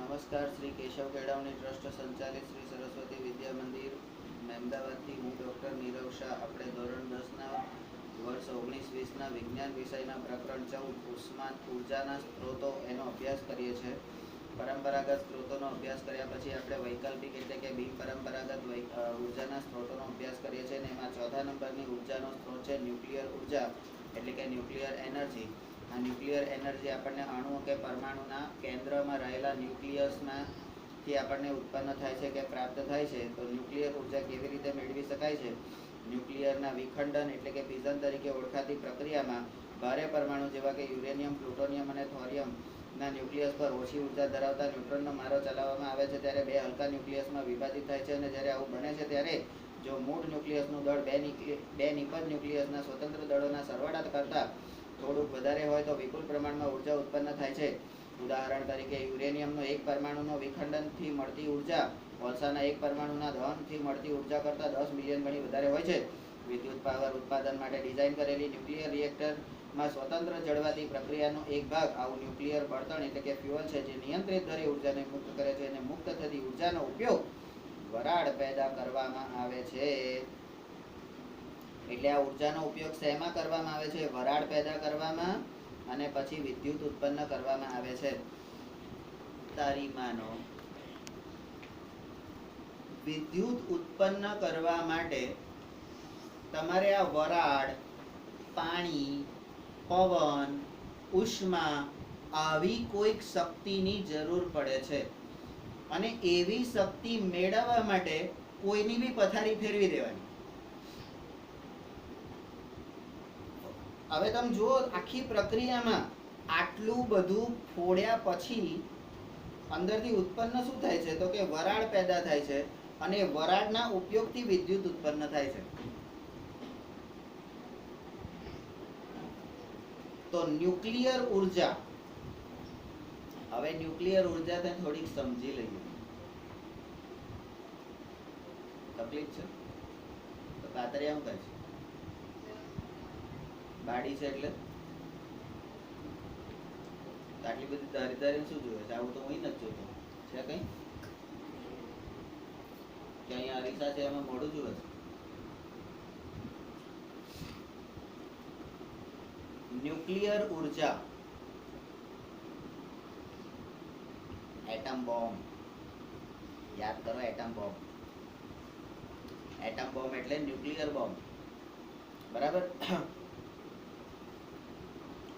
નમસ્કાર. શ્રી કેશવ કેળવણી ટ્રસ્ટ સંચાલિત શ્રી સરસ્વતી વિદ્યા મંદિર મહેમદાવાદથી હું ડૉક્ટર નીરવ શાહ. આપણે ધોરણ 10ના વર્ષ 19-20ના વિજ્ઞાન વિષયના પ્રકરણ 14 ઉર્જાના સ્ત્રોતો એનો અભ્યાસ કરીએ છીએ. પરંપરાગત સ્ત્રોતોનો અભ્યાસ કર્યા પછી આપણે વૈકલ્પિક એટલે કે બિનપરંપરાગત ઉર્જાના સ્ત્રોતોનો અભ્યાસ કરીએ છીએ અને એમાં 4થા નંબરની ઉર્જાનો સ્ત્રોત છે ન્યુક્લિયર ઉર્જા એટલે કે ન્યુક્લિયર એનર્જી. આ ન્યુક્લિયર એનર્જી આપણને અણુ કે પરમાણુના કેન્દ્રમાં રહેલા ન્યુક્લિયસમાંથી આપણને ઉત્પન્ન થાય છે કે પ્રાપ્ત થાય છે. તો ન્યુક્લિયર ઉર્જા કેવી રીતે મેળવી શકાય છે? ન્યુક્લિયરના વિખંડન એટલે કે ફિઝન તરીકે ઓળખાતી પ્રક્રિયામાં ભારે પરમાણુ જેવા કે યુરેનિયમ, પ્લુટોનિયમ અને થોરિયમના ન્યુક્લિયસ પર ઓછી ઉર્જા ધરાવતા ન્યુટ્રોનનો મારો ચલાવવામાં આવે છે ત્યારે બે હલકા ન્યુક્લિયસમાં વિભાજિત થાય છે. અને જ્યારે આવું બને છે ત્યારે જો મૂળ ન્યુક્લિયસનું દળ બે નિપજ ન્યુક્લિયસના સ્વતંત્ર દળોના સરવાળા કરતાં થોડુંક વધારે હોય તો વિપુલ પ્રમાણમાં ઉર્જા ઉત્પન્ન થાય છે. ઉદાહરણ તરીકે યુરેનિયમનો એક પરમાણુનો વિખંડનથી મળતી ઉર્જા કોલસાના એક પરમાણુના દહનથી મળતી ઉર્જા કરતાં 10 મિલિયન ગણી વધારે હોય છે. વિદ્યુત પાવર ઉત્પાદન માટે ડિઝાઇન કરેલી ન્યુક્લિયર રિએક્ટરમાં સ્વતંત્ર જળવાતી પ્રક્રિયાનો એક ભાગ આવું ન્યુક્લિયર બળતણ એટલે કે ફ્યુઅલ છે, જે નિયંત્રિત દરે ઉર્જાને મુક્ત કરે છે અને મુક્ત થતી ઉર્જાનો ઉપયોગ વરાળ પેદા કરવામાં આવે છે. એટલે આ ઉર્જાનો ઉપયોગ શેમાં કરવામાં આવે છે? વરાળ પેદા કરવામાં અને પછી વિદ્યુત ઉત્પન્ન કરવામાં આવે છે. તારી માનો વિદ્યુત ઉત્પન્ન કરવા માટે તમારે આ વરાળ, પાણી, પવન, ઉષ્મા આવી કોઈક શક્તિની જરૂર પડે છે. અને એવી શક્તિ મેળવવા માટે કોઈની બી પથારી ફેરવી દેવાની. હવે તમે જુઓ, આખી પ્રક્રિયામાં આટલું બધું ફોડ્યા પછી અંદરથી ઉત્પન્ન શું થાય છે? તો કે વરાળ પેદા થાય છે અને વરાળના ઉપયોગથી વિદ્યુત ઉત્પન્ન થાય છે. તો ન્યુક્લિયર ઉર્જા, હવે ન્યુક્લિયર ઉર્જા તે થોડીક સમજી લઈએ. તકલીફ છે તો કાતરિયા શું કહે છે? બાડી છે એટલે આટલી બધી ધારી ધારી શું જોવે છે? આવું તો હું નથી જોતો. છે કઈ કે અહીંયા અરીસા છે એમાં મોડું જોવે છે? ન્યુક્લિયર ઉર્જા, એટમ બોમ્બ યાદ કરો. એટમ બોમ્બ, એટમ બોમ્બ એટલે ન્યુક્લિયર બોમ્બ, બરાબર?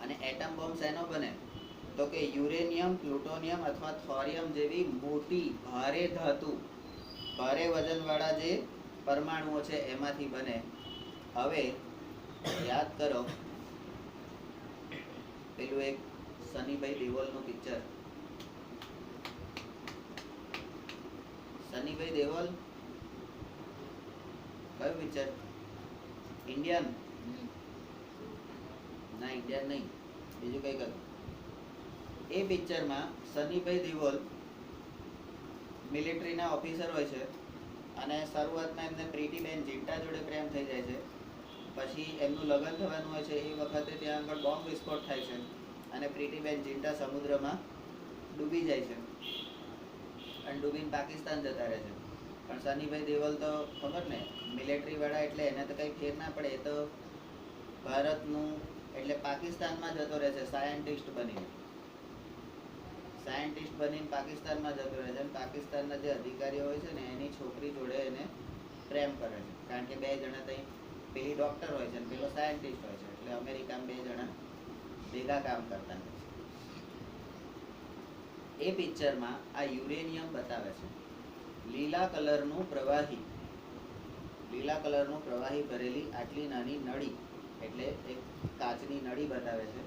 અને એટમ બોમ્બ શેનો બને? તો કે યુરેનિયમ, પ્લુટોનિયમ અથવા થોરિયમ જેવી મોટી ભારે ધાતુ, ભારે વજનવાળા જે પરમાણુઓ છે એમાંથી બને. હવે યાદ કરો પેલું એક સનીભાઈ દેઓલનું પિક્ચર, સનીભાઈ દેઓલ કયું પિક્ચર? ઇન્ડિયન? ના, ઇન્ડિયન નહીં, બીજું કઈ હતું. એ પિક્ચરમાં સનીભાઈ દેઓલ મિલિટરીના ઓફિસર હોય છે અને શરૂઆતમાં એમને પ્રીતિબેન ઝિંટા જોડે પ્રેમ થઈ જાય છે. પછી એમનું લગ્ન થવાનું હોય છે એ વખતે ત્યાં આગળ બોમ્બ વિસ્ફોટ થાય છે અને પ્રીતિબેન ઝિંટા સમુદ્રમાં ડૂબી જાય છે અને ડૂબીને પાકિસ્તાન જતા રહે છે. પણ સનીભાઈ દેઓલ તો ખબર ને, મિલિટરી વાળા એટલે એને તો કંઈ ફેર ના પડે. એ તો ભારતનું એટલે પાકિસ્તાનમાં જતો રહે છે સાયન્ટિસ્ટ બનીને. સાયન્ટિસ્ટ બનીને પાકિસ્તાનમાં જતો રહે છે અને પાકિસ્તાનના જે અધિકારીઓ હોય છે ને એની છોકરી જોડે એને પ્રેમ કરે છે. કારણ કે બે જણા ત્યાં, પેલી ડૉક્ટર હોય છે અને પેલો સાયન્ટિસ્ટ હોય છે, એટલે અમેરિકામાં બે જણા ભેગા કામ કરતા હોય છે. એ પિક્ચરમાં આ યુરેનિયમ બતાવે છે. લીલા કલરનું પ્રવાહી, લીલા કલરનું પ્રવાહી ભરેલી આટલી નાની નળી, એટલે એક કાચની નળી બતાવે છે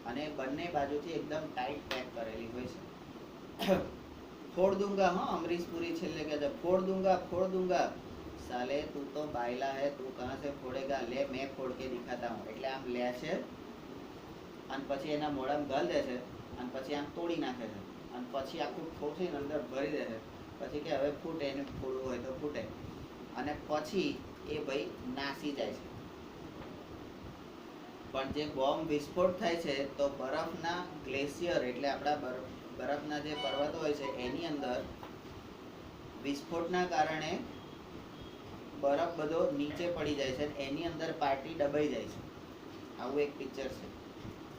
અને બંને બાજુથી એકદમ ટાઈટ પેક કરેલી હોય છે. ફોડ દૂંગા, હા, અમરીશ પુરી છેલ્લે કહે છે ફોડ દૂંગા, ફોડ દૂંગા, સાલે તું તો બાયલા હે, તું કહા સે ફોડેગા, લે મેં ફોડ કે દિખાતા હું. એટલે આમ લે છે અને પછી એના મોઢામાં ઘાલ દે છે અને પછી આમ તોડી નાખે છે અને પછી આખું ઠોસીને અંદર ભરી દે છે. પછી કે હવે ફૂટે, એને ફોડવું હોય તો ફૂટે. અને પછી એ ભાઈ નાસી જાય છે. પણ જે બોમ્બ વિસ્ફોટ થાય છે તો બરફના ગ્લેશિયર એટલે આપણા બરફના જે પર્વતો હોય છે એની અંદર વિસ્ફોટના કારણે બરફ બધો નીચે પડી જાય છે, એની અંદર પાર્ટી દબાઈ જાય છે. આવું એક પિક્ચર છે.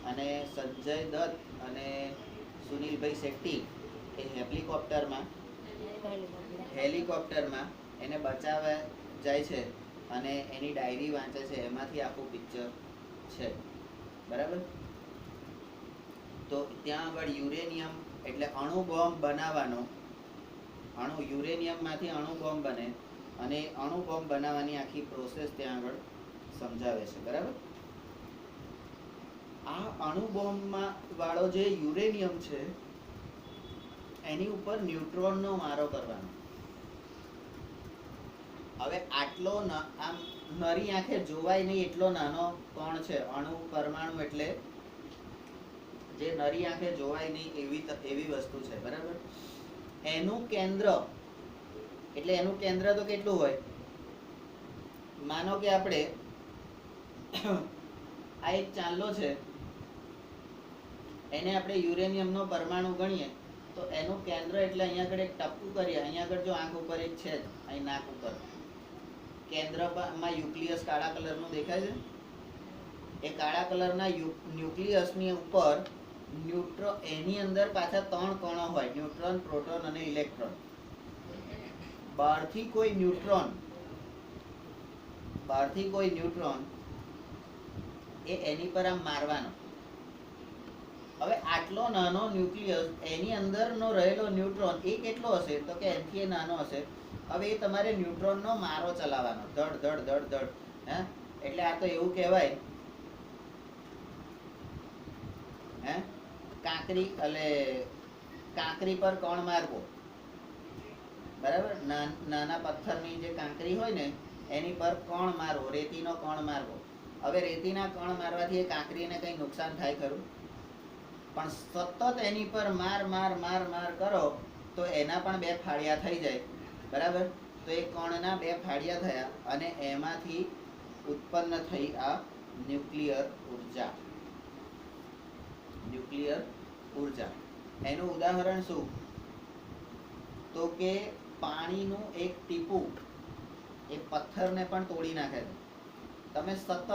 અને સંજય દત્ત અને સુનિલભાઈ શેટ્ટી એ હેલિકોપ્ટરમાં એને બચાવવા જાય છે અને એની ડાયરી વાંચે છે, એમાંથી આખું પિક્ચર છે. બરાબર. તો ત્યાં આગળ યુરેનિયમ એટલે અણુ બોમ્બ બનાવવાનો, યુરેનિયમમાંથી અણુ બોમ્બ બને અને અણુ બોમ્બ બનાવવાની આખી પ્રોસેસ ત્યાં આગળ સમજાવે છે. બરાબર. આ અણુ બોમ્બમાં વાળો જે યુરેનિયમ છે એની ઉપર ન્યુટ્રોનનો મારો કરવાનો. હવે આટલો આમ નરી આંખે જોવાય નહીં એટલો નાનો કોણ છે અણુ પરમાણુ, એટલે જે નરી આંખે જોવાય નહીં એવી વસ્તુ છે. બરાબર. એનું કેન્દ્ર એટલે એનું કેન્દ્ર તો કેટલું હોય, માનો કે આપણે આ એક ચાંદલો છે, એને આપણે યુરેનિયમનો પરમાણુ ગણીએ તો એનું કેન્દ્ર એટલે અહીંયા આગળ એક ટપકું કરીએ, અહીંયા આગળ જો આંખ ઉપર એક છે, અહીં નાક ઉપર કેન્દ્રમાં ન્યુક્લિયસ કાળા કલરનું દેખાય છે. એ કાળા કલરના ન્યુક્લિયસની ઉપર એની અંદર પાછા 3 કણો હોય, ન્યુટ્રોન, પ્રોટોન અને ઇલેક્ટ્રોન. બહારથી કોઈ ન્યુટ્રોન એ એની પર આમ મારવાનો. હવે આટલો નાનો ન્યુક્લિયસ, એની અંદરનો રહેલો ન્યુટ્રોન એ કેટલો હશે તો કે એનથી એ નાનો હશે. હવે એ તમારે ન્યુટ્રોનનો મારો ચલાવવાનો, ધડ ધડ ધડ ધડ. હે એટલે આ તો એવું કહેવાય કાંકરી પર કોણ મારવો. બરાબર. નાના પથ્થરની જે કાંકરી હોય ને એની પર કોણ મારવો, રેતીનો કોણ મારવો. હવે રેતીના કણ મારવાથી એ કાંકરીને કંઈ નુકસાન થાય ખરું? પણ સતત એની પર માર માર માર માર કરો તો એના પણ 2 ફાળિયા થઈ જાય. બરાબર. તો એ કણના 2 ફાળિયા થયા અને એમાંથી ઉત્પન્ન થઈ આ ન્યુક્લિયર ઉર્જા. એનું ઉદાહરણ શું? તો કે પાણીનું એક ટીપું એ પથ્થરને પણ તોડી નાખે છે. તમે સતત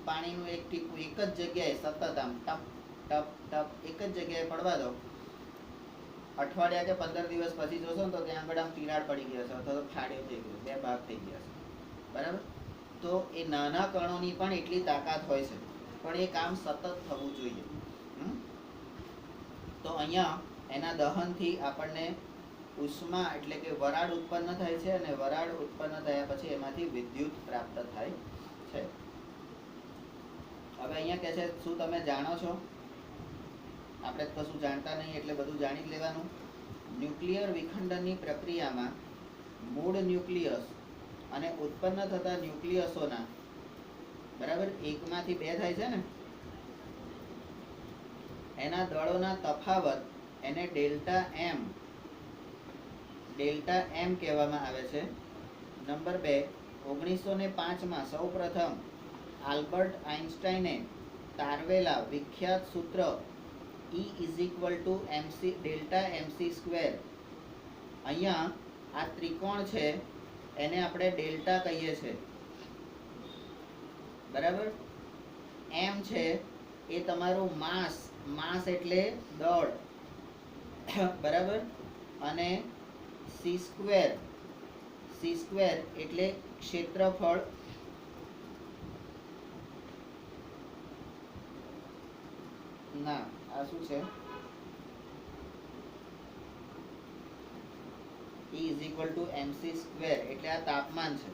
પાણીનું એક ટીપું એક જ જગ્યાએ સતત આમ ટપ ટપ ટપ એક જ જગ્યાએ પડવા દો, અઠવાડિયા કે 15 દિવસ પછી જોશો ને તો ત્યાં આગળ આમ તિરાડ પડી ગયો છે અથવા તો ફાડ્યો થઈ ગયો, 2 ભાગ થઈ ગયા છે. બરાબર. તો એ નાના કણોની પણ એટલી તાકાત હોય છે, પણ એ કામ સતત થવું જોઈએ. તો અહીંયા એના દહનથી આપણને ઉષ્મા એટલે કે વરાળ ઉત્પન્ન થાય છે અને વરાળ ઉત્પન્ન થયા પછી એમાંથી વિદ્યુત પ્રાપ્ત થાય છે. હવે અહીંયા કહે છે શું તમે જાણો છો? આપણે કશું જાણતા નહીં એટલે બધું જાણી જ લેવાનું. ન્યુક્લિયર વિખંડનની પ્રક્રિયામાં મૂળ ન્યુક્લિયસ અને ઉત્પન્ન થતા ન્યુક્લિયસોના, બરાબર, એકમાંથી 2 થાય છે ને, એના દળોના તફાવત એને ડેલ્ટા એમ કહેવામાં આવે છે. નંબર 2, 1905માં સૌપ્રથમ આલ્બર્ટ આઇન્સ્ટાઈને તારવેલા વિખ્યાત સૂત્ર E ડેલ્ટા mc². અહીંયા આ ત્રિકોણ છે એને આપણે ડેલ્ટા કહીએ છીએ. બરાબર. એમ છે એ તમારું માસ એટલે દળ. બરાબર. અને c² એટલે ક્ષેત્રફળ. ના, આ શું છે? E mc² એટલે આ તાપમાન છે.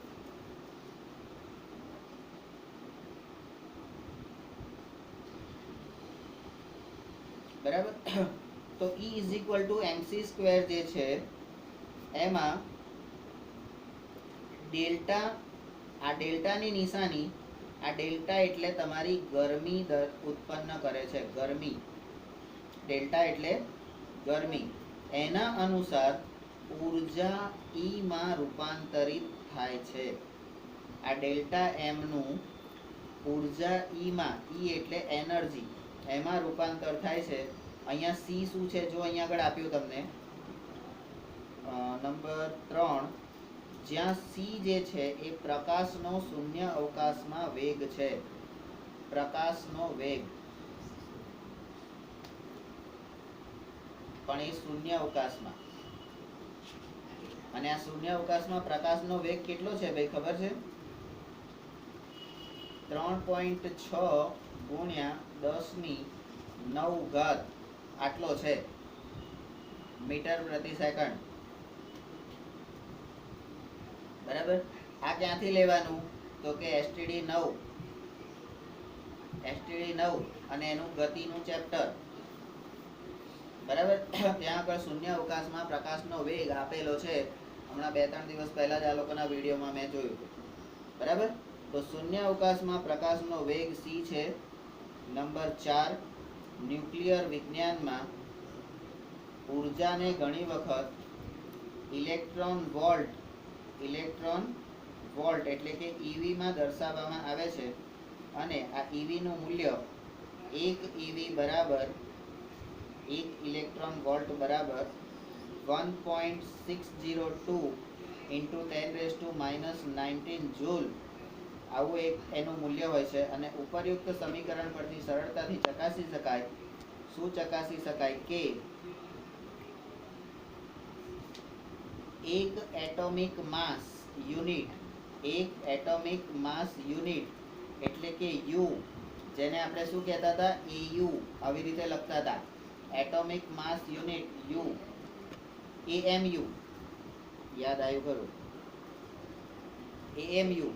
બરાબર. તો E mc² જે છે એમાં ડેલ્ટા, આ ડેલ્ટાની નિશાની, આ ડેલ્ટા એટલે તમારી ગરમી ઉત્પન્ન કરે છે. ગરમી, ડેલ્ટા એટલે ગરમી. એના અનુસાર ઉર્જા E માં રૂપાંતરિત થાય છે. આ ડેલ્ટા એમ નું ઉર્જા E માં, E એટલે એનર્જી, એમાં રૂપાંતર થાય છે અહીંયા સી શું છે જો અહીંયા આગળ આપ્યું તમને નંબર 3, જ્યાં સી જે છે એ પ્રકાશનો શૂન્ય અવકાશમાં વેગ છે. પ્રકાશનો વેગ પણ એ શૂન્ય અવકાશમાં, અને આ શૂન્ય અવકાશમાં પ્રકાશનો વેગ કેટલો છે ભાઈ ખબર છે? 3.6 ગુણ્યા 10⁹ આટલો છે મીટર પ્રતિ સેકન્ડ. બરાબર. આ ક્યાંથી લેવાનું તો કે એસટીડી 9 અને એનું ગતિનું ચેપ્ટર. બરાબર. ત્યાં આગળ શૂન્ય અવકાશમાં પ્રકાશનો વેગ આપેલો છે. હમણાં 2-3 દિવસ પહેલા જ આ લોકોના વિડીયોમાં મેં જોયું. બરાબર. તો શૂન્ય અવકાશમાં પ્રકાશનો વેગ c છે. નંબર 4, ન્યુક્લિયર વિજ્ઞાનમાં ઉર્જાને ઘણી વખત ઇલેક્ટ્રોન વોલ્ટ એટલે કે ઈવી માં દર્શાવવામાં આવે છે, અને આ ઈવી નું મૂલ્ય 1 ઈવી બરાબર 1 ઇલેક્ટ્રોન વોલ્ટ બરાબર 1.602 into 10⁻⁻19 જૂલ આવું એક એનું મૂલ્ય હોય છે. અને ઉપરયુક્ત સમીકરણ પરથી સરળતાથી ચકાસી શકાય. શું ચકાસી શકાય કે એક એટોમિક માસ યુનિટ એટલે કે યુ, જેને આપણે શું કહેતા હતા? એયુ, આવી રીતે લખતા હતા. એટોમિક માસ યુનિટ યુ, એએમયુ, યાદ આવ્યું ખરું? એએમયુ.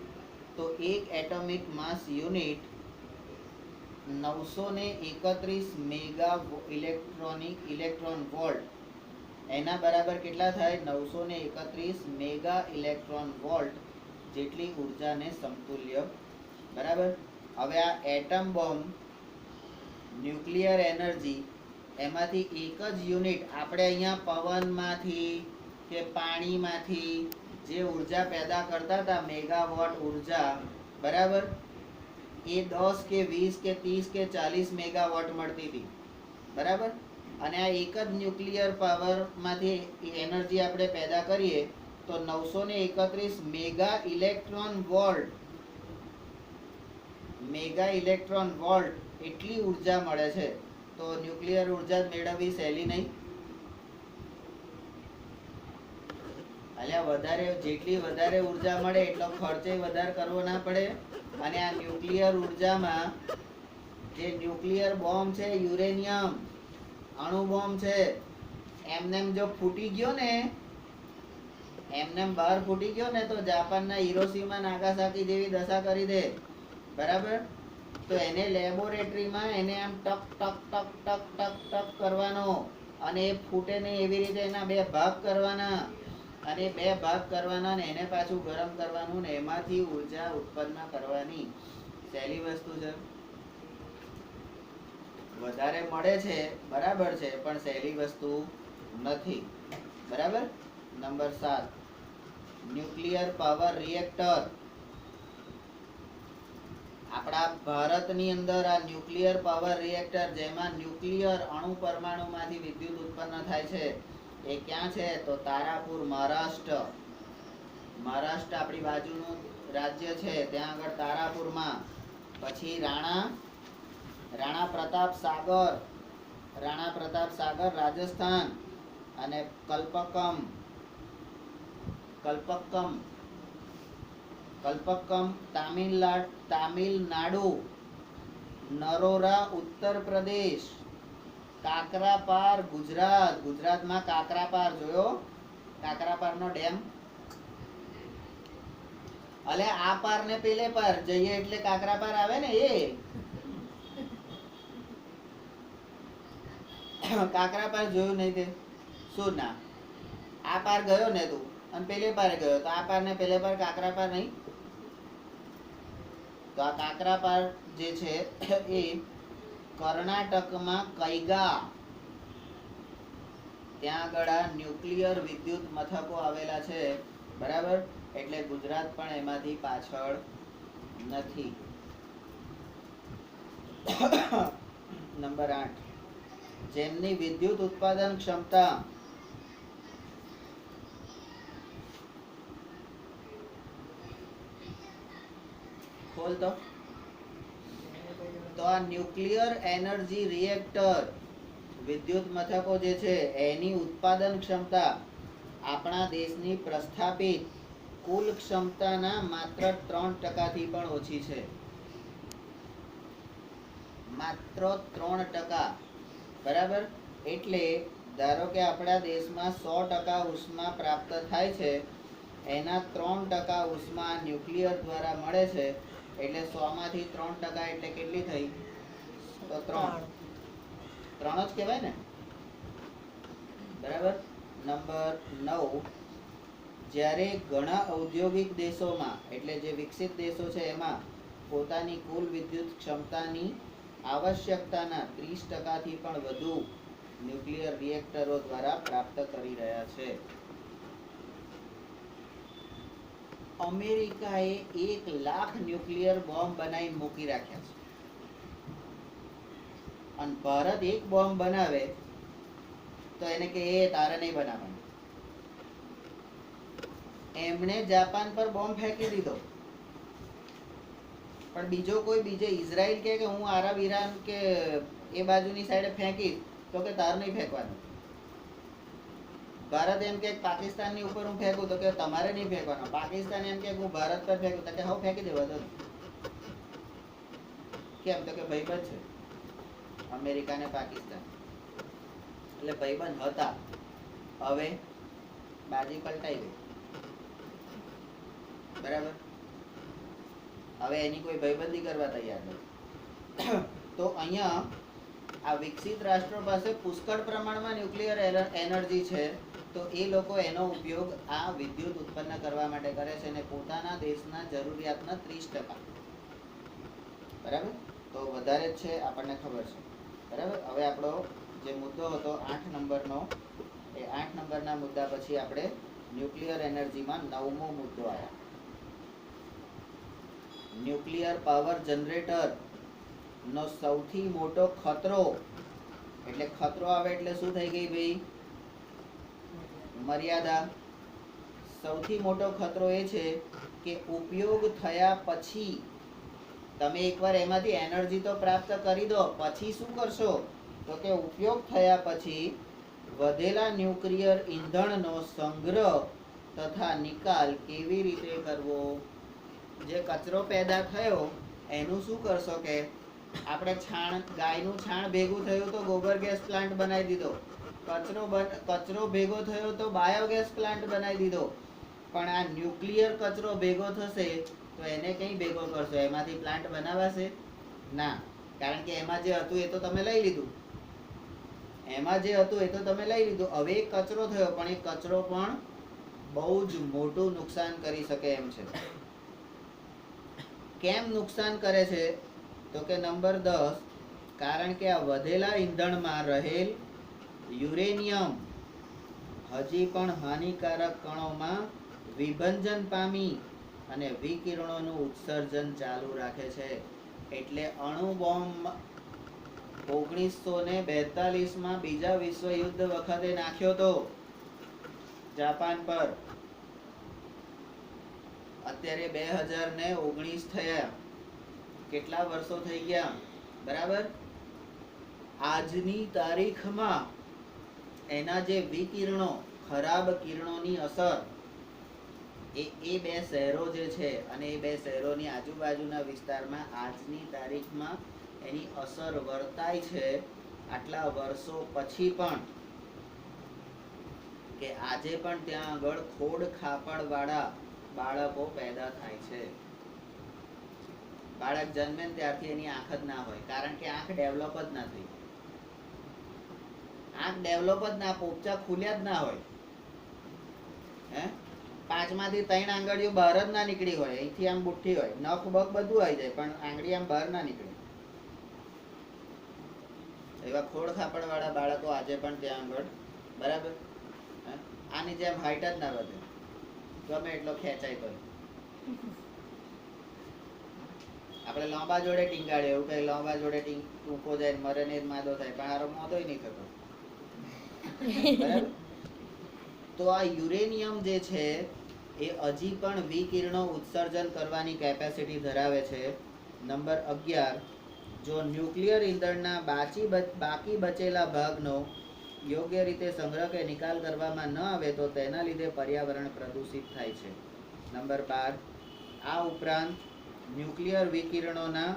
તો એક એટોમિક માસ યુનિટ 931 મેગા ઇલેક્ટ્રોન વોલ્ટ, એના બરાબર કેટલા થાય? 931 મેગા ઇલેક્ટ્રોન વોલ્ટ જેટલી ઉર્જાને સમતુલ્ય. બરાબર. હવે આ એટમ બોમ્બ, ન્યુક્લિયર એનર્જી, એમાંથી એક જ યુનિટ આપણે અહીંયા પવનમાંથી કે પાણીમાંથી જે ઉર્જા પેદા કરતા હતા, મેગાવોટ ઉર્જા, બરાબર, એ 10 કે 20 કે 30 કે 40 મેગાવોટ મળતી હતી. બરાબર. અને આ એક જ ન્યુક્લિયર પાવરમાંથી એનર્જી આપણે પેદા કરીએ તો 931 મેગા ઇલેક્ટ્રોન વોલ્ટ એટલી ઉર્જા મળે છે. તો ન્યુક્લિયર ઉર્જા મેળવવી સહેલી નહીં. જેટલી વધારે ઉર્જા મળે એટલો ખર્ચે વધારે કરવો ના પડે. અને આ ન્યુક્લિયર ઉર્જામાં જે ન્યુક્લિયર બોમ્બ છે, યુરેનિયમ અણુ બોમ્બ છે, એમનેમ જો ફૂટી ગયો ને, એમનેમ બહાર ફૂટી ગયો ને તો જાપાનના હિરોશીમા નાગાસાકી જેવી દશા કરી દે. બરાબર. તો એને લેબોરેટરીમાં એને આમ ટક ટક ટક ટક ટક ટક કરવાનો, અને એ ફૂટે ને એવી રીતે એના 2 ભાગ કરવાના, અને 2 ભાગ કરવાના ને એને પાછું ગરમ કરવાનું ને એમાંથી ઉર્જા ઉત્પન્ન કરવાની. સહેલી વસ્તુ છે? વધારે મળે છે, બરાબર છે, પણ સહેલી વસ્તુ નથી. બરાબર. Number 7, nuclear power reactor. આપણા ભારતની અંદર આ ન્યુક્લિયર પાવર રિએક્ટર, જેમાં ન્યુક્લિયર અણુ પરમાણુમાંથી વિદ્યુત ઉત્પન્ન થાય છે, એ ક્યાં છે? તો તારાપુર, મહારાષ્ટ્ર. મહારાષ્ટ્ર આપણી બાજુનું રાજ્ય છે, ત્યાં આગળ તારાપુરમાં. પછી રાણા પ્રતાપ સાગર રાજસ્થાન, અને કલ્પક્કમ તામિલનાડુ, નરોરા ઉત્તર પ્રદેશ, કાકરાપાર ગુજરાતમાં કાકરાપાર જોયો? કાકરાપારનો ડેમ. અલે આ પાર ને પેલે પાર જઈએ એટલે કાકરાપાર આવે ને, એ કાકરાપાર જોયું નહીં તે? શું ના? આ પાર ગયો ને તું, અને પેલે પાર ગયો, તો આ પાર ને પેલે પાર કાકરાપાર નહીં? તો આ કાકરાપાર જે છે એ કર્ણાટકમાં કૈગા, ત્યાં આગળ આ ન્યુક્લિયર વિદ્યુત મથકો આવેલા છે. બરાબર. એટલે ગુજરાત પણ એમાંથી પાછળ નથી. નંબર 8, જેમની વિદ્યુત ઉત્પાદન ક્ષમતા ખોલ તો આ ન્યુક્લિયર એનર્જી રિએક્ટર વિદ્યુત મથકો જે છે એની ઉત્પાદન ક્ષમતા આપણા દેશની પ્રસ્થાપિત કુલ ક્ષમતાના માત્ર 3% થી પણ ઓછી છે. માત્ર 3%. બરાબર. એટલે ધારો કે આપણા દેશમાં 100% ઉષ્મા પ્રાપ્ત થાય છે, એના 3% ઉષ્મા ન્યુક્લિયર દ્વારા મળે છે. એટલે 100 માંથી 3% એટલે કેટલી થઈ? તો 3 જ કહેવાય ને. બરાબર. નંબર 9, જ્યારે ઘણા ઔદ્યોગિક દેશોમાં એટલે જે વિકસિત દેશો છે એમાં પોતાની કુલ વિદ્યુત ક્ષમતાની આવશ્યકતાના 30% થી પણ વધુ ન્યુક્લિયર રિએક્ટરો દ્વારા પ્રાપ્ત કરી રહ્યા છે. અમેરિકાએ 1 લાખ ન્યુક્લિયર બોમ્બ બનાવી મૂકી રાખ્યા છે. અને ભારત એક બોમ્બ બનાવે તો એને કે તારે નહીં બનાવવાનો. એમણે જાપાન પર બોમ્બ ફેંકી દીધો, પણ બીજે ઇઝરાયલ કે હું આરબ ઈરાન કે એ બાજુની સાઈડે ફેંકી તો કે તાર નહીં ફેંકવાનું. ભારત એમ કે પાકિસ્તાનની ઉપર હું ફેંકું તો કે તમારે નહીં ફેંકવાનો. પાકિસ્તાન એમ કે હું ભારત પર ફેંકું તો કે હવે ફેંકી દેવા દો. કેમ? તો કે ભાઈબંધ છે અમેરિકા ને પાકિસ્તાન, એટલે ભાઈબંધ હતા. હવે બાજી પલટાઈ ગઈ. બરાબર. હવે એની કોઈ ભાઈબંધી કરવા તૈયાર નથી. તો અહીંયા આ વિકસિત રાષ્ટ્રો પાસે પુષ્કળ પ્રમાણમાં ન્યુક્લિયર એનર્જી છે, તો એ લોકો એનો ઉપયોગ આ વિદ્યુત ઉત્પન્ન કરવા માટે કરે છે અને પોતાના દેશના જરૂરિયાતના 30%. બરાબર. તો વધારે જ છે, આપણને ખબર છે. બરાબર. હવે આપણો જે મુદ્દો હતો 8 નંબરનો, એ 8 નંબરના મુદ્દા પછી આપણે ન્યુક્લિયર એનર્જીમાં 9મો મુદ્દો આવ્યા. ન્યુક્લિયર પાવર જનરેટર નો સૌથી મોટો ખતરો, એટલે ખતરો આવે એટલે શું થઈ ગઈ ભાઈ? મર્યાદા. સૌથી મોટો ખતરો એ છે કે ઉપયોગ થયા પછી તમે એકવાર એમાંથી એનર્જી તો પ્રાપ્ત કરી દો, પછી શું કરશો? તો કે ઉપયોગ થયા પછી વધેલા ન્યુક્લિયર ઈંધણનો સંગ્રહ તથા નિકાલ કેવી રીતે કરવો? જે કચરો પેદા થયો એનું શું કરશો? કે આપણે છાણ, ગાયનું છાણ ભેગું થયું તો ગોબર ગેસ પ્લાન્ટ બનાવી દીધો. કચરો ભેગો થયો તો બાયોગેસ પ્લાન્ટ બનાવી દીધો. પણ આ ન્યુક્લિયર કચરો ભેગો થશે તો એને કઈ ભેગો કરશો? એમાંથી પ્લાન્ટ બનાવાશે? ના. કારણ કે એમાં જે હતું એ તો તમે લઈ લીધું. હવે એક કચરો થયો, પણ એ કચરો પણ બહુ જ મોટું નુકસાન કરી શકે એમ છે. કેમ નુકસાન કરે છે? તો કે નંબર 10, કારણ કે આ વધેલા ઈંધણમાં રહેલ યુરેનિયમ હજી પણ હાનિકારક કણોમાં વિભંજન પામી અને વિકિરણોનું ઉત્સર્જન ચાલુ રાખે છે. એટલે અણુ બોમ્બ 1942માં બીજા વિશ્વયુદ્ધ વખતે નાખ્યો તો જાપાન પર. અત્યારે 2019 થયા, કેટલા વર્ષો થઈ ગયા? બરાબર. આજની તારીખમાં એના જે વિકિરણો, ખરાબ કિરણોની અસર એ બે શહેરો જે છે અને એ બે શહેરોની આજુબાજુના વિસ્તારમાં આજની તારીખમાં એની અસર વર્તાય છે. આટલા વર્ષો પછી પણ, કે આજે પણ ત્યાં આગળ ખોડ ખાપડ વાળા બાળકો પેદા થાય છે. બાળક જન્મે ત્યારથી એની આંખ જ ના હોય, કારણ કે આંખ ડેવલપ જ ના થઈ. પોપચા ખુલ્યા જ ના હોય. 5 માંથી 3 આંગળીઓ બહાર જ ના નીકળી હોય. અહીંથી આમ બુઠ્ઠી હોય, નખ બખ બધું આવી જાય, પણ આંગળી આમ બહાર ના નીકળે. એવા ખોડ ખાપડ વાળા બાળકો આજે પણ ત્યાં આગળ. બરાબર. આની જેમ હાઈટ જ ના વધે, ગમે એટલો ખેંચાય તો. આપણે લાંબા જોડે ટીંગાડે એવું કઈ લાંબા જોડે ટૂંકો જાય ને મરે ને જ માદો થાય, પણ આરો મોદોય નહીં થતો. બરાબર? તો આ યુરેનિયમ જે છે એ હજી પણ વિકિરણો ઉત્સર્જન કરવાની કેપેસિટી ધરાવે છે. નંબર 11, જો ન્યુક્લિયર ઇંધણના બાકી બચેલા ભાગનો યોગ્ય રીતે સંગ્રહ કે નિકાલ કરવામાં ન આવે તો તેના લીધે પર્યાવરણ પ્રદૂષિત થાય છે. નંબર 12, આ ઉપરાંત ન્યુક્લિયર વિકિરણોના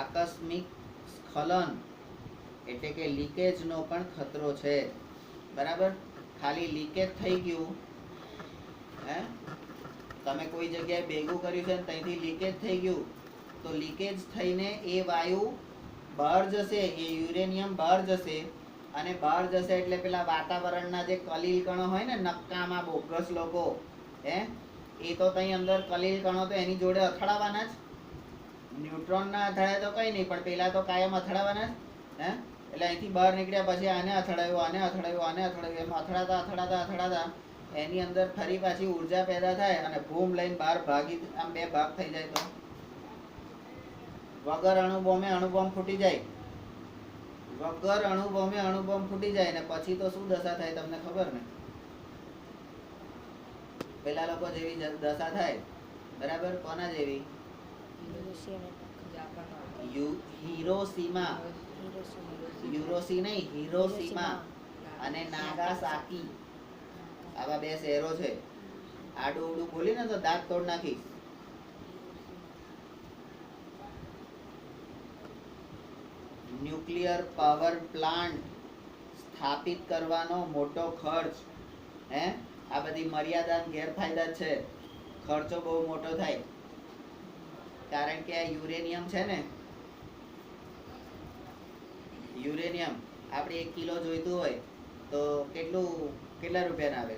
આકસ્મિક સ્ખલન એટલે કે લીકેજનો પણ ખતરો છે. બરાબર? ખાલી લીકેજ થઈ ગયું, તમે કોઈ જગ્યાએ ભેગું કર્યું છે ને ત્યાંથી લીકેજ થઈ ગયું, તો લીકેજ થઈને એ વાયુ બહાર જશે, એ યુરેનિયમ બહાર જશે, અને બહાર જશે એટલે પેલા વાતાવરણના જે કલીલ કણો હોય ને, નક્કામાં બોગસ લોકો, એ તો ત્યાં અંદર કલીલ કણો તો એની જોડે અથડાવાના જ. ન્યુટ્રોન ના અથડાય તો કઈ નહીં, પણ પેલા તો કાયમ અથડાવાના જ. એટલે અહીંથી બહાર નીકળ્યા પછી આને અથડાયું, એમ અથડાતા એની અંદર ફરી પાછી ઉર્જા પેદા થાય અને બૂમ લઈને બહાર ભાગી, આમ બે ભાગ થઈ જાય તો વગર અણુબોમ્બ ફૂટી જાય. ફૂટી જાય ને પછી તો શું દશા થાય તમને ખબર ને? પેલા લોકો જેવી દશા થાય. બરાબર? કોના જેવી? હિરોશીમા અને નાગાસાકી, આવા બે શહેરો છે. આડું ઉડું બોલી ને તો દાંત તોડ નાખીશ. ન્યુક્લિયર પાવર પ્લાન્ટ સ્થાપિત કરવાનો મોટો ખર્ચ, આ બધી મર્યાદા ગેરફાયદા છે. ખર્ચો બહુ મોટો થાય, કારણ કે આ યુરેનિયમ છે ને, યુરેનિયમ આપણે 1 કિલો જોઈતું હોય તો કેટલા રૂપિયાના આવે?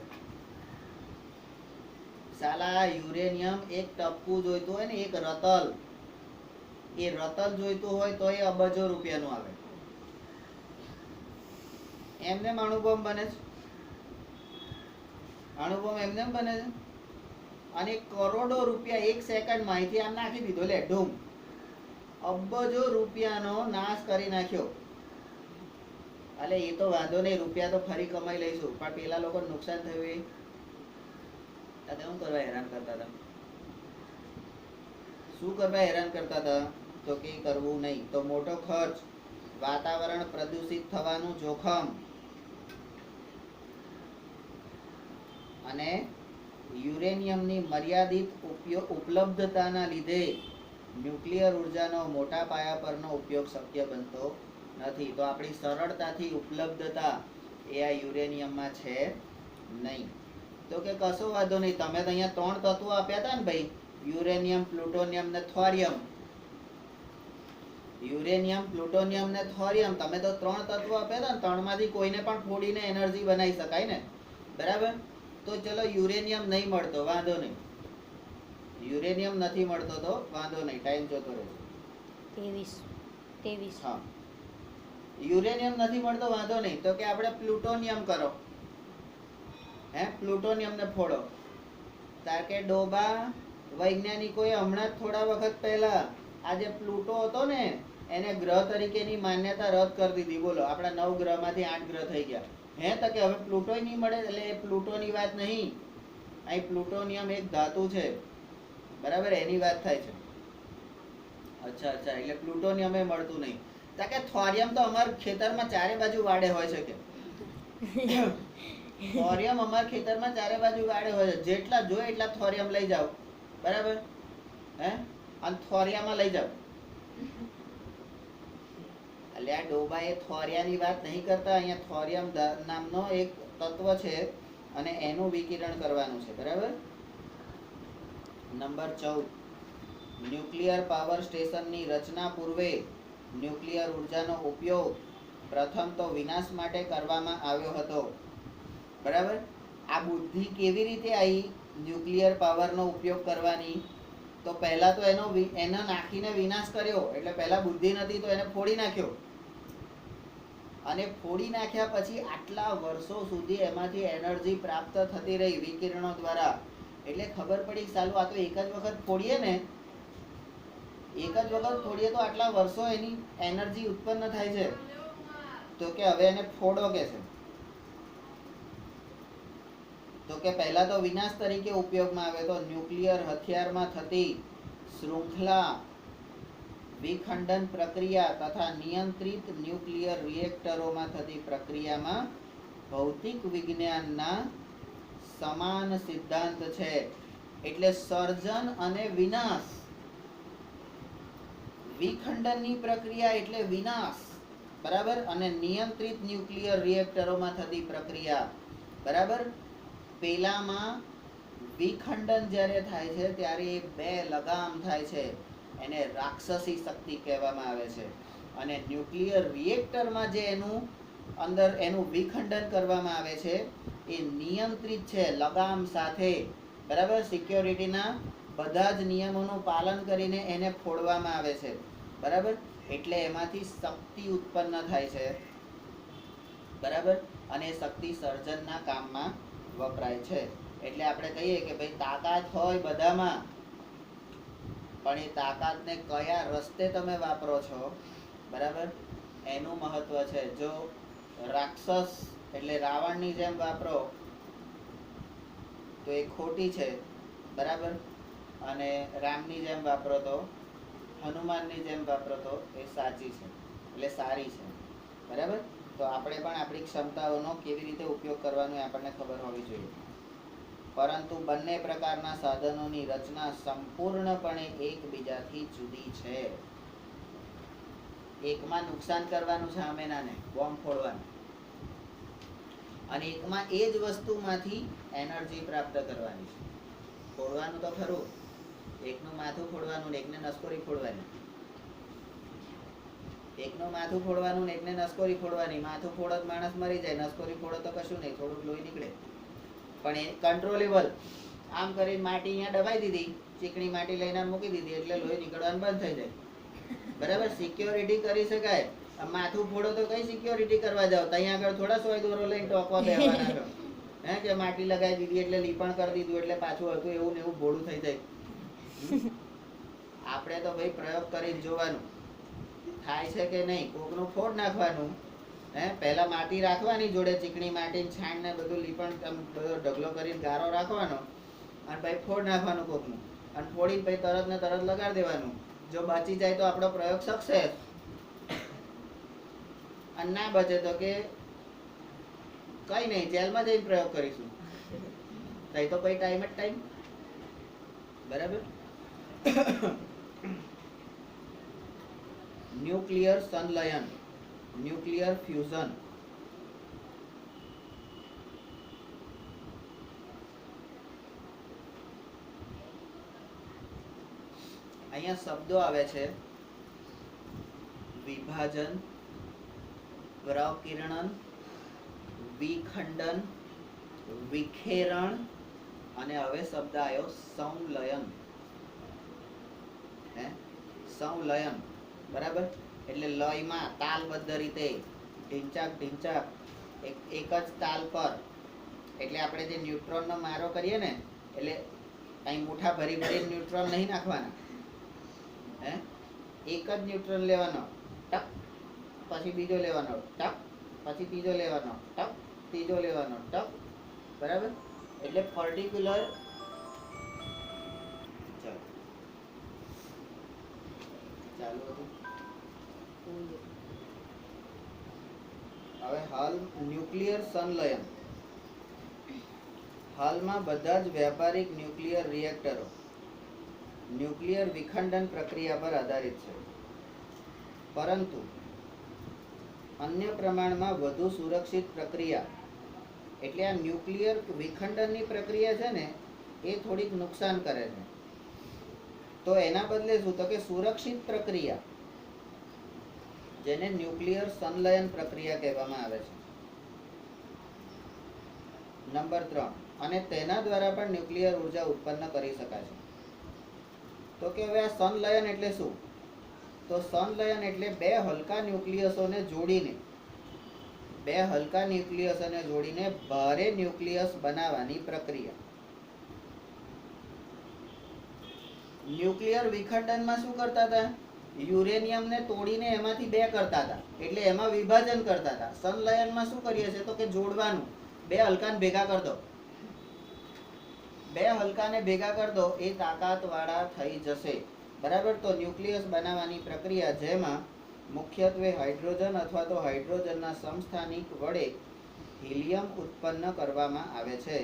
સાલા યુરેનિયમ એક ટપકું જોઈતું હોય ને, એક રતલ, એ રતલ જોઈતું હોય તો એ અબજો રૂપિયાનું આવે. એમને અણુબોમ્બ બને છે, એમને બને છે, અને કરોડો રૂપિયા 1 સેકન્ડમાં અહીંથી આમ નાખી દીધો, લે ઢૂમ, અબજો રૂપિયાનો નાશ કરી નાખ્યો. એટલે એ તો વાંધો નહીં, રૂપિયા તો ફરી કમાઈ લઈશું, પણ પેલા લોકો નુકસાન થયું એ શું કરવા હેરાન કરતા હતા? તો કે કરવું નહીં. તો મોટો ખર્ચ, વાતાવરણ પ્રદૂષિત થવાનું જોખમ, અને યુરેનિયમની મર્યાદિત ઉપલબ્ધતાના લીધે ન્યુક્લિયર ઉર્જાનો મોટા પાયા પરનો ઉપયોગ શક્ય બનતો નથી. તો આપણી સરળતાથી ઉપલબ્ધતા એ આ યુરેનિયમમાં છે નહીં. તો કે કશો વાંધો નહીં, તમે તો અહીંયા 3 તત્વો આપ્યા હતા ને ભાઈ, યુરેનિયમ, પ્લુટોનિયમ ને થોરિયમ. તમે તો 3 તત્વો આપ્યા હતા ને, 3 માંથી કોઈને પણ ફોડીને એનર્જી બનાવી શકાય ને? બરાબર? તો ચલો યુરેનિયમ નહીં મળતો, વાંધો નહીં. યુરેનિયમ નથી મળતો તો વાંધો નહીં, ટાઈમ જતો રહેશે. 23. હા, યુરેનિયમ નથી મળતો, વાંધો નહીં. તો કે આપણે પ્લુટોનિયમ કરો, પ્લુટોનિયમ ને ફોડો. તાર કે ડોબા વૈજ્ઞાનિકોએ હમણાં જ થોડા વખત પહેલા આ જે પ્લુટો હતો ને, એને ગ્રહ તરીકેની માન્યતા રદ કરી દીધી. બોલો, આપણા 9 ગ્રહમાંથી 8 ગ્રહ થઈ ગયા. તો કે હવે પ્લુટોય નહીં મળે, એટલે એ પ્લુટોની વાત નહીં, અહીં પ્લુટોનિયમ એક ધાતુ છે. બરાબર? એની વાત થાય છે. અચ્છા, એટલે પ્લુટોનિયમ એ મળતું નહીં. તો કે થોરિયમ તો અમારા ખેતરમાં ચારે બાજુ વાડે હોય છે કે થોરિયમ અમારા ખેતરમાં ચારે બાજુ વાડે હોય છે, જેટલા જોઈએ એટલા થોરિયમ લઈ જાઓ. બરાબર? અને થોરિયામાં લઈ જાઓ. એટલે આ ડોબા એ થોરિયાની વાત નહીં કરતા, અહીંયા થોરિયમ નામનો એક તત્વ છે અને એનું વિકિરણ કરવાનું છે. બરાબર? નંબર 14, ન્યુક્લિયર પાવર સ્ટેશનની રચના પૂર્વે ન્યુક્લિયર ઉર્જાનો ઉપયોગ પ્રથમ તો વિનાશ માટે કરવામાં આવ્યો હતો. બરાબર? આ બુદ્ધિ કેવી રીતે આવી ન્યુક્લિયર પાવરનો ઉપયોગ કરવાની? તો પહેલા તો એનો નાખીને વિનાશ કર્યો, એટલે પહેલા બુદ્ધિ નથી તો એને ફોડી નાખ્યો, અને ફોડી નાખ્યા પછી આટલા વર્ષો સુધી એમાંથી એનર્જી પ્રાપ્ત થતી રહી વિકિરણો દ્વારા, એટલે ખબર પડી કે સાલું આ તો એક જ વખત ફોડીએ ને, એક જ વખત ફોડીએ તો આટલા વર્ષો એની એનર્જી ઉત્પન્ન થાય છે, તો કે હવે એને ફોડો કે છે. તો કે પહેલા તો વિનાશ તરીકે ઉપયોગમાં આવે તો ન્યુક્લિયર હથિયારમાં થતી શૃંખલા વિખંડન પ્રક્રિયા તથા નિયંત્રિત ન્યુક્લિયર રિએક્ટરોમાં થતી પ્રક્રિયામાં ભૌતિક વિજ્ઞાનના સમાન સિદ્ધાંત છે. એટલે સર્જન અને વિનાશ, વિખંડનની પ્રક્રિયા એટલે વિનાશ, બરાબર, અને નિયંત્રિત ન્યુક્લિયર રિએક્ટરોમાં થતી પ્રક્રિયા, બરાબર. પેલામાં વિખંડન જ્યારે થાય છે ત્યારે એ બે લગામ થાય છે, એને રાક્ષસી શક્તિ કહેવામાં આવે છે. અને ન્યુક્લિયર રિએક્ટરમાં જે એનું અંદર એનું વિખંડન કરવામાં આવે છે એ નિયંત્રિત છે લગામ સાથે, બરાબર. સિક્યોરિટીના બધા જ નિયમોનું પાલન કરીને એને ફોડવામાં આવે છે, બરાબર. એટલે એમાંથી શક્તિ ઉત્પન્ન થાય છે, બરાબર. અને શક્તિ સર્જનના કામમાં વપરાય છે. એટલે આપણે કહીએ કે ભાઈ તાકાત હોય બધામાં, પણ એ તાકાતને કયા રસ્તે તમે વાપરો છો, બરાબર, એનું મહત્વ છે. જો રાક્ષસ એટલે રાવણની જેમ વાપરો તો એ ખોટી છે, બરાબર. અને રામની જેમ વાપરો તો, હનુમાનની જેમ વાપરો તો એ સાચી છે, એટલે સારી છે, બરાબર. તો આપણે પણ આપણી ક્ષમતાઓનો કેવી રીતે ઉપયોગ કરવાનો એ આપણને ખબર હોવી જોઈએ. પરંતુ બંને પ્રકારના સાધનોની રચના સંપૂર્ણપણે એકબીજાથી જુદી છે. એકમાં નુકસાન કરવાનું છે સામેનાને, બોમ્બ ફોડવાનું, અને એકમાં એ જ વસ્તુમાંથી એનર્જી પ્રાપ્ત કરવાની છે. ફોડવાનું તો ખરું, એકનું માથું ફોડવાનું ને એકને નસકોરી ફોડવાની, એકનું માથું ફોડવાનું ને એકને નસકોરી ફોડવાની. માથું ફોડો તો માણસ મરી જાય, નસકોરી ફોડો તો કશું નહીં, થોડુંક લોહી નીકળે, પણ એ કંટ્રોલેબલ. આમ કરીને માટી અહીંયા દબાઈ દીધી, ચીકણી માટી લઈને મૂકી દીધી એટલે લોહી નીકળવાનું બંધ થઈ જાય, બરાબર. સિક્યોરિટી કરી શકાય. માથું ફોડો તો કઈ સિક્યોરિટી કરવા જાવ, ત્યાં આગળ થોડા સોય દોરો લઈને ટોકવા બેસવાના છો, હે, કે માટી લગાવી દીધી એટલે લીપણ કરી દીધું એટલે પાછું હતું એવું ને એવું ભોળું થઈ જાય. આપણે તો ભાઈ પ્રયોગ કરીને જોવાનું થાય છે કે નહીં. કોકનું ફોડ નાખવાનું, હે, પહેલા માટી રાખવાની જોડે, ચીકણી માટી છાણ ને બધું લીપણ બધો ઢગલો કરીને ગારો રાખવાનો, અને પછી ફોડ નાખવાનું કોકનું, અને ફોડીને પછી તરત ને તરત લગાડી દેવાનું. જો બચી જાય તો આપણો પ્રયોગ સક્સેસ, અને ના બચે તો કે કઈ નહીં, જેલમાં જઈને પ્રયોગ કરીશું. તઈ તો પછી ટાઈમ જ ટાઈમ, બરાબર. ન્યુક્લિયર સંલયન, ન્યુક્લિયર ફ્યુઝન. અહીંયા શબ્દો આવે છે વિભાજન, પ્રકીર્ણન, વિખંડન, વિખેરણ, અને હવે શબ્દ આવ્યો સંલયન. હે, સંલયન, બરાબર. એટલે લયમાં તાલબદ્ધ રીતે ઢીંચાક ઢીંચાક એક જ તાલ પર. એટલે આપણે જે ન્યુટ્રોનનો મારો કરીએ ને, એટલે અહીં મુઠ્ઠા ભરી ભરી ન્યુટ્રોન નહીં નાખવાના, હે, એક જ ન્યુટ્રોન લેવાનો, ટક, પછી બીજો લેવાનો, ટક, પછી ત્રીજો લેવાનો, ટક, ત્રીજો લેવાનો, ટક, બરાબર. એટલે પર્ટિક્યુલર. ચાલુ હતું. હવે હાલ ન્યુક્લિયર સંલયન. હાલમાં બધા જ વ્યાપારિક ન્યુક્લિયર રિએક્ટરો ન્યુક્લિયર વિખંડન પ્રક્રિયા પર આધારિત છે, પરંતુ અન્ય પ્રમાણમાં વધુ સુરક્ષિત પ્રક્રિયા, એટલે આ ન્યુક્લિયર વિખંડનની પ્રક્રિયા છે ને એ થોડીક નુકસાન કરે છે. તો એના બદલે શું, તો કે સુરક્ષિત પ્રક્રિયા, જેને ન્યુક્લિયર સંલયન પ્રક્રિયા કહેવામાં આવે છે. નંબર 3, અને તેના દ્વારા પણ ન્યુક્લિયર ઉર્જા ઉત્પન્ન કરી શકાય છે. તો કે હવે આ સંલયન એટલે શું? તો સંલયન એટલે બે હલકા ન્યુક્લિયસોને જોડીને ભારે ન્યુક્લિયસ બનાવવાની પ્રક્રિયા. ન્યુક્લિયર વિખંડનમાં શું કરતા હતા? યુરેનિયમને તોડીને એમાંથી 2 કરતા હતા, એટલે એમાં વિભાજન કરતા હતા. સંલયનમાં શું કરીએ છીએ તો કે જોડવાનું, 2 હલકાને ભેગા કરી દો, 2 હલકાને ભેગા કરી દો, એ તાકાતવાળા થઈ જશે. બરાબર. તો ન્યુક્લિયસ બનાવવાની પ્રક્રિયા જેમાં મુખ્યત્વે હાઇડ્રોજન અથવા તો હાઇડ્રોજનના સમસ્થાનિક વડે હિલિયમ ઉત્પન્ન કરવામાં આવે છે.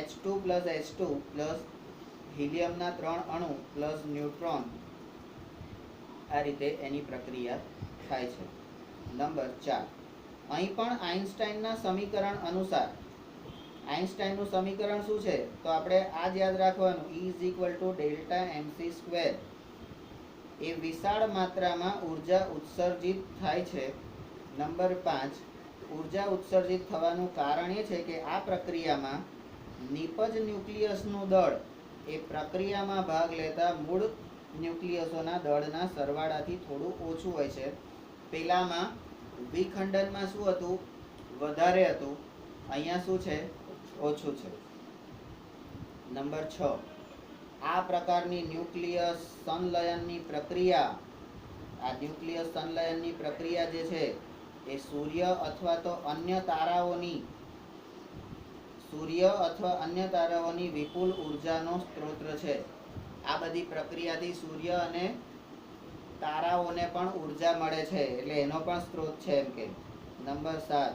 H2 પ્લસ હિલિયમના 3 અણુ પ્લસ ન્યુટ્રોન, આ રીતે એની પ્રક્રિયા થાય છે. નંબર 4, અહીં પણ આઇન્સ્ટાઈનના સમીકરણ અનુસાર, આઇન્સ્ટાઈનનું સમીકરણ શું છે તો આપણે આ જ યાદ રાખવાનું, E = Δ mc². એ વિશાળ માત્રામાં ઉર્જા ઉત્સર્જિત થાય છે. નંબર 5, ઉર્જા ઉત્સર્જિત થવાનું કારણ એ છે કે આ પ્રક્રિયામાં નિપજ ન્યુક્લિયસનું દળ એ પ્રક્રિયામાં ભાગ લેતા મૂળ ન્યુક્લિયસોના દળના સરવાળાથી થોડું ઓછું હોય છે. પેલામાં વિખંડનમાં શું હતું? વધારે હતું. અહીંયા શું છે? ઓછું છે. નંબર 6, આ પ્રકારની ન્યુક્લિયસ સંલયનની પ્રક્રિયા, આ ન્યુક્લિયસ સંલયનની પ્રક્રિયા જે છે એ સૂર્ય અથવા તો અન્ય તારાઓની વિપુલ ઉર્જાનો સ્ત્રોત છે. આ બધી પ્રક્રિયાથી સૂર્ય અને તારાઓને પણ ઉર્જા મળે છે, એટલે એનો પણ સ્ત્રોત છે એમ કે. નંબર 7,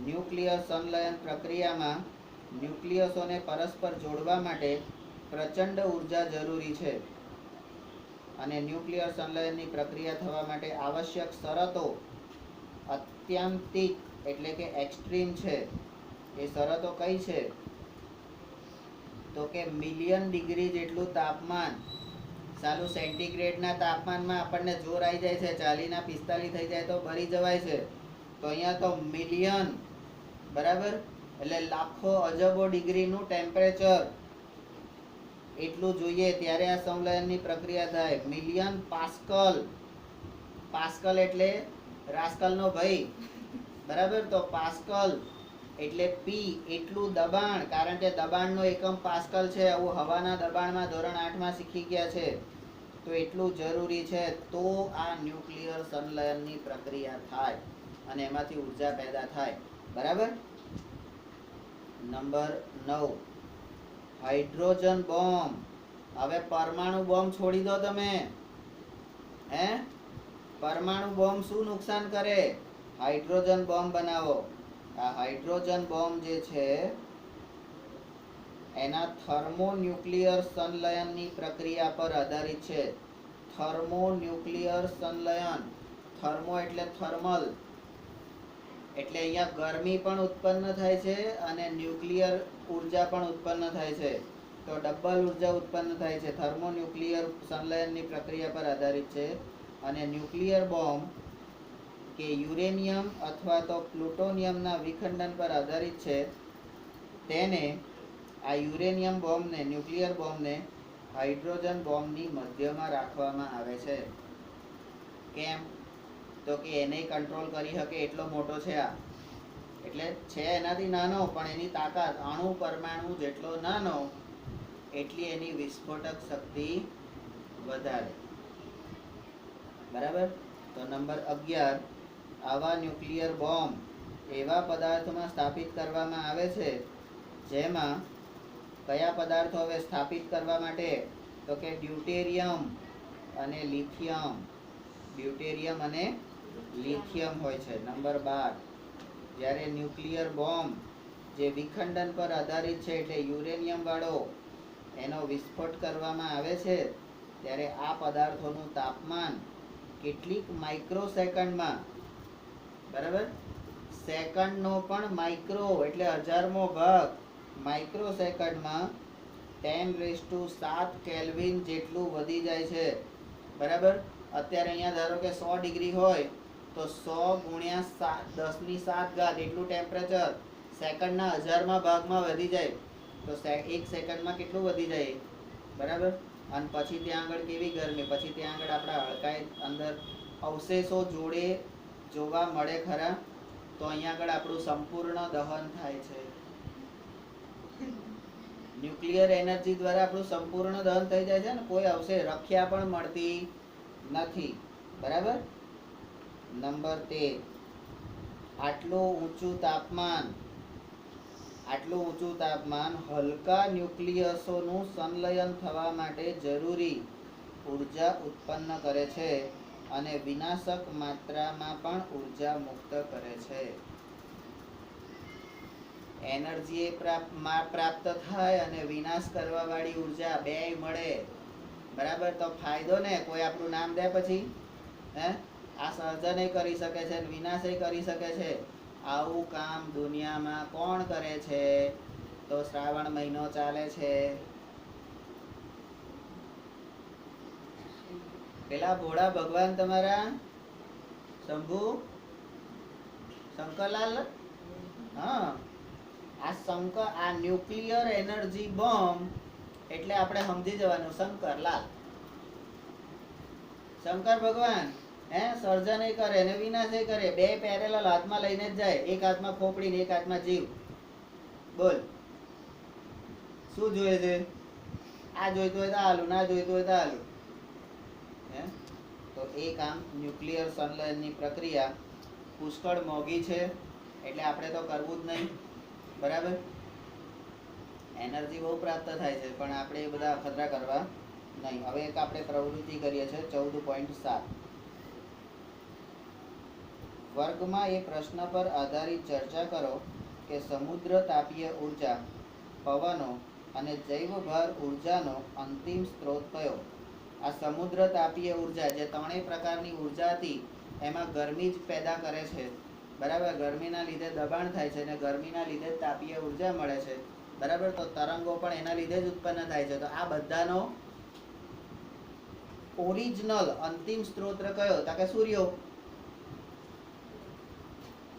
ન્યુક્લિયસ સંલયન પ્રક્રિયામાં ન્યુક્લિયસોને પરસ્પર જોડવા માટે પ્રચંડ ઉર્જા જરૂરી છે, અને ન્યુક્લિયર સંલયનની પ્રક્રિયા થવા માટે આવશ્યક શરતો અત્યાંતિક એટલે કે એક્સ્ટ્રીમ છે. એ શરતો કઈ છે તો કે મિલિયન ડિગ્રી જેટલું તાપમાન. સાલું સેન્ટીગ્રેડના તાપમાનમાં આપણને જોર આવી જાય છે, 40 ના 45 થઈ જાય તો બળી જવાય છે. તો અહીંયા તો મિલિયન, બરાબર, એટલે લાખો અજબો ડિગ્રીનું ટેમ્પરેચર એટલું જોઈએ ત્યારે આ સંલયનની પ્રક્રિયા થાય. મિલિયન પાસ્કલ, પાસ્કલ એટલે રાસ્કલનો ભાઈ, બરાબર. તો પાસ્કલ એટલે પી, એટલું દબાણ, કારણ કે દબાણનો એકમ પાસ્કલ છે, આવું હવાના દબાણમાં ધોરણ 8 માં શીખી ગયા છે. તો એટલું જરૂરી છે તો આ ન્યુક્લિયર સંલયનની પ્રક્રિયા થાય અને એમાંથી ઉર્જા પેદા થાય. બરાબર. Number 9, hydrogen bomb. હવે પરમાણુ બોમ્બ છોડી દો તમે. પરમાણુ બોમ્બ શું નુકસાન કરે? હાઇડ્રોજન બોમ્બ બનાવો. આ હાઇડ્રોજન બોમ્બ જે છે એના થર્મોન્યુક્લિયર સંલયનની પ્રક્રિયા પર આધારિત છે. થર્મોન્યુક્લિયર સંલયન, થર્મો એટલે થર્મલ, એટલે અહીંયા ગરમી પણ ઉત્પન્ન થાય છે અને ન્યુક્લિયર ઉર્જા પણ ઉત્પન્ન થાય છે. તો ડબલ ઉર્જા ઉત્પન્ન થાય છે. થર્મોન્યુક્લિયર સંલયનની પ્રક્રિયા પર આધારિત છે. અને ન્યુક્લિયર બોમ્બ કે યુરેનિયમ અથવા તો પ્લુટોનિયમના વિખંડન પર આધારિત છે. તેને, આ યુરેનિયમ બોમ્બને, ન્યુક્લિયર બોમ્બને હાઇડ્રોજન બોમ્બની મધ્યમાં રાખવામાં આવે છે. કેમ? તો કે એને કંટ્રોલ કરી શકે એટલો મોટો છે આ, એટલે છે એનાથી નાનો પણ એની તાકાત અણુ પરમાણુ જેટલો નાનો એટલી એની વિસ્ફોટક શક્તિ વધારે. બરાબર. તો નંબર 11, આવા ન્યુક્લિયર બોમ્બ એવા પદાર્થોમાં સ્થાપિત કરવામાં આવે છે જેમાં કયા પદાર્થો હવે સ્થાપિત કરવા માટે તો કે ડ્યુટેરિયમ અને લિથિયમ. ડ્યુટેરિયમ અને લિથિયમ હોય છે. નંબર 12, જ્યારે ન્યુક્લિયર બોમ્બ જે વિખંડન પર આધારિત છે એટલે યુરેનિયમ વાળો એનો વિસ્ફોટ કરવામાં આવે છે ત્યારે આ પદાર્થોનું તાપમાન કેટલીક માઇક્રોસેકન્ડમાં, બરાબર, સેકન્ડનો પણ માઇક્રો એટલે 1000મો ભાગ, માઇક્રોસેકન્ડમાં 10⁷ કેલ્વિન જેટલું વધી જાય છે. બરાબર. અત્યારે અહીંયા ધારો કે 100 ડિગ્રી હોય તો 100 × 10⁷ એટલું ટેમ્પરેચર સેકન્ડના 1000મા ભાગમાં વધી જાય. તો 1 સેકન્ડમાં કેટલું વધી જાય? બરાબર. અને પછી ત્યાં આગળ કેવી ગરમી, પછી ત્યાં આગળ આપણા હડકાઈ અંદર અવશેષો જોડે જોવા મળે ખરા? તો અહીંયા આગળ આપણું સંપૂર્ણ દહન થાય છે. ન્યુક્લિયર એનર્જી દ્વારા આપણું સંપૂર્ણ દહન થઈ જાય છે ને કોઈ અવશેષ રખ્યા પણ મળતી નથી. બરાબર. નંબર 13, આટલું ઊંચું તાપમાન હલકા ન્યુક્લિયસોનું સંલયન થવા માટે જરૂરી ઉર્જા ઉત્પન્ન કરે છે અને વિનાશક માત્રામાં પણ ઉર્જા મુક્ત કરે છે. એનર્જી પ્રાપ્ત થાય અને વિનાશ કરવા વાળી ઉર્જા બેય મળે. બરાબર. તો ફાયદો ને કોઈ આપણું નામ દે પછી હે આ સર્જન કરી શકે છે વિનાશ કરી શકે છે. આવું કામ દુનિયામાં કોણ કરે છે? તો શ્રાવણ મહિનો ચાલે છે. પેલા ભોળા ભગવાન તમારા શંભુ શંકરલાલ, હા, આ ન્યુક્લિયર એનર્જી બોમ્બ એટલે આપણે સમજી જવાનું શંકરલાલ. શંકર ભગવાન સર્જન કરે ને વિનાશ કરે, બે પેરેલલ હાથમાં લઈને જ જાય. એક હાથમાં ખોપડી ને એક હાથમાં જીવ. બોલ શું જોઈએ છે? આ જોઈતું હોય તો આલું, ના જોઈતું હોય તો આલું. તો એ કામ ન્યુક્લિયર સંલયનની પ્રક્રિયા પુષ્કળ મોંઘી છે એટલે આપણે તો કરવું જ નહીં. બરાબર. એનર્જી બહુ પ્રાપ્ત થાય છે પણ આપણે એ બધા અખતરા કરવા નહીં. હવે એક આપણે પ્રવૃત્તિ કરીએ છીએ 14.7. વર્ગમાં એ પ્રશ્ન પર આધારિત ચર્ચા કરો કે સમુદ્ર તાપીય ઉર્જા, પવનો અને જૈવભાર ઉર્જાનો અંતિમ સ્ત્રોત કયો? આ સમુદ્ર તાપીય ઉર્જા જે ત્રણેય પ્રકારની ઉર્જા હતી એમાં ગરમી જ પેદા કરે છે. બરાબર. ગરમીના લીધે દબાણ થાય છે અને ગરમીના લીધે તાપીય ઉર્જા મળે છે. બરાબર. તો તરંગો પણ એના લીધે જ ઉત્પન્ન થાય છે. તો આ બધાનો ઓરિજિનલ અંતિમ સ્ત્રોત કયો? તો કે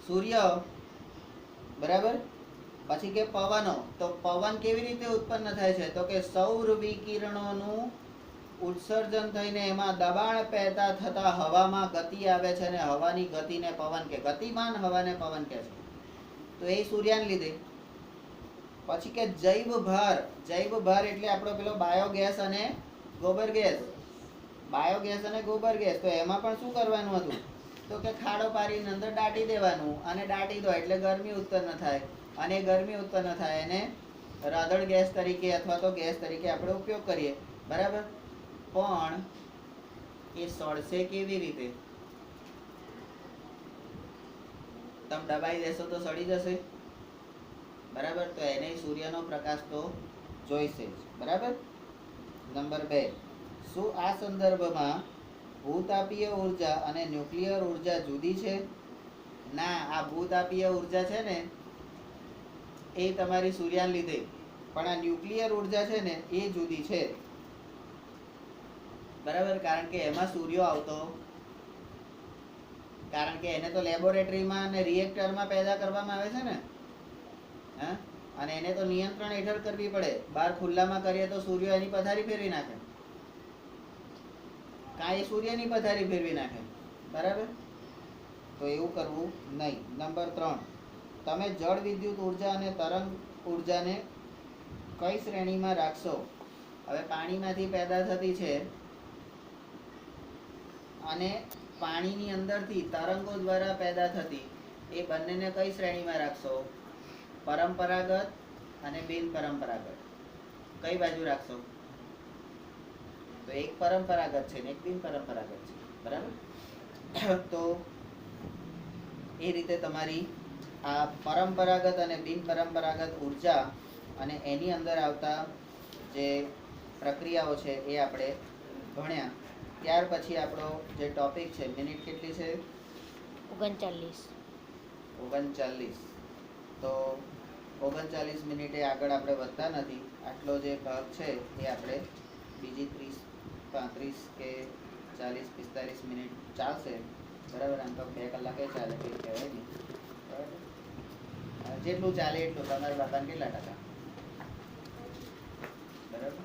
સૂર્ય. બરાબર. પછી કે પવનો. તો પવન કેવી રીતે ઉત્પન્ન થાય છે? તો કે સૌર વિકિરણોનું ઉત્સર્જન થઈને એમાં દબાણ પેદા થતા હવામાં ગતિ આવે છે અને હવાની ગતિને પવન કે, ગતિમાન હવાને પવન કહે છે. તો એ સૂર્યને લીધે. પછી કે જૈવ ભાર એટલે આપણો પેલો બાયોગેસ અને ગોબર ગેસ. બાયોગેસ અને ગોબર ગેસ. તો એમાં પણ શું કરવાનું હતું? તો કે ખાડો પાડીને અંદર દાટી દેવાનું અને દાટી દો એટલે ગરમી ઉત્પન્ન થાય અને ગરમી ઉત્પન્ન થાય એને રાધળ ગેસ તરીકે અથવા તો ગેસ તરીકે આપણે ઉપયોગ કરીએ. બરાબર. પણ એ સળશે કેવી રીતે? તમે દબાઈ દેશો તો સડી જશે. બરાબર. તો એને સૂર્યનો પ્રકાશ તો જોઈશે જ. બરાબર. નંબર 2, શું આ સંદર્ભમાં ભૂતાપીય ઉર્જા અને ન્યુક્લિયર ઉર્જા જુદી છે? ના, આ ભૂતાપીય ઉર્જા છે ને એ તમારી સૂર્યને લીધે, પણ આ ન્યુક્લિયર ઉર્જા છે ને એ જુદી છે. બરાબર. કારણ કે એમાં સૂર્ય આવતો, કારણ કે એને તો લેબોરેટરીમાં અને રિએક્ટરમાં પેદા કરવામાં આવે છે ને. અને એને તો નિયંત્રણ હેઠળ કરવી પડે. બહાર ખુલ્લામાં કરીએ તો સૂર્ય એની પથારી ફેરવી નાખે. કાંઈ સૂર્યની પથારી ફેરવી નાખે. બરાબર. તો એવું કરવું નહીં. નંબર 3, તમે જળ વિદ્યુત ઉર્જા અને તરંગ ઉર્જાને કઈ શ્રેણીમાં રાખશો? હવે પાણીમાંથી પેદા થતી છે અને પાણીની અંદરથી તરંગો દ્વારા પેદા થતી, એ બંનેને કઈ શ્રેણીમાં રાખશો? પરંપરાગત અને બિન પરંપરાગત. કઈ બાજુ રાખશો? તો એક પરંપરાગત છે ને એક બિન પરંપરાગત છે. બરાબર. તો એ રીતે તમારી આ પરંપરાગત અને બિન પરંપરાગત ઉર્જા અને એની અંદર આવતા જે પ્રક્રિયાઓ છે એ આપણે ભણ્યા. ત્યાર પછી આપણો જે ટોપિક છે, મિનિટ કેટલી છે? 39. તો 39 મિનિટે આગળ આપણે વધતા નથી. આટલો જે ભાગ છે એ આપણે બીજી 30, 35 કે 40, 45 મિનિટ ચાલશે. બરાબર. આમ તો 2 કલાકે ચાલે, કંઈ કહેવાય નહીં. બરાબર. જેટલું ચાલે એટલું. તમારા બાપાને કેટલા ટકા? બરાબર.